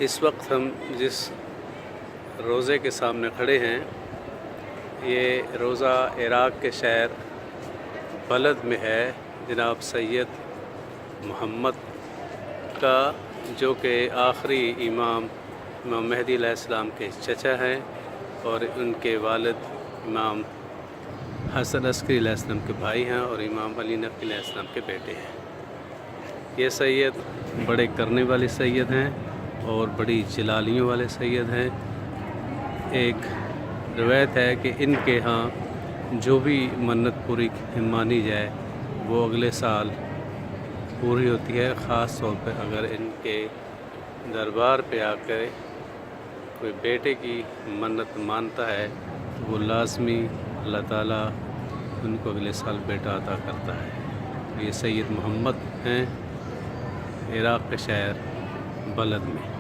اس وقت ہم جس روضے کے سامنے کھڑے ہیں یہ روضہ عراق کے شہر بلد میں ہے، جناب سید محمد کا، جو کہ آخری امام مہدی علیہ السلام کے چچا ہیں اور ان کے والد امام حسن عسکری علیہ السلام کے بھائی ہیں اور امام علی نقوی علیہ السلام کے بیٹے ہیں۔ یہ سید بڑے کرنے والے سید ہیں اور بڑی جلالیوں والے سید ہیں۔ ایک روایت ہے کہ ان کے ہاں جو بھی منت پوری مانی جائے وہ اگلے سال پوری ہوتی ہے، خاص طور پہ اگر ان کے دربار پہ آ کر کوئی بیٹے کی منت مانتا ہے تو وہ لازمی اللہ تعالیٰ ان کو اگلے سال بیٹا عطا کرتا ہے۔ یہ سید محمد ہیں، عراق کے شہر بلد میں۔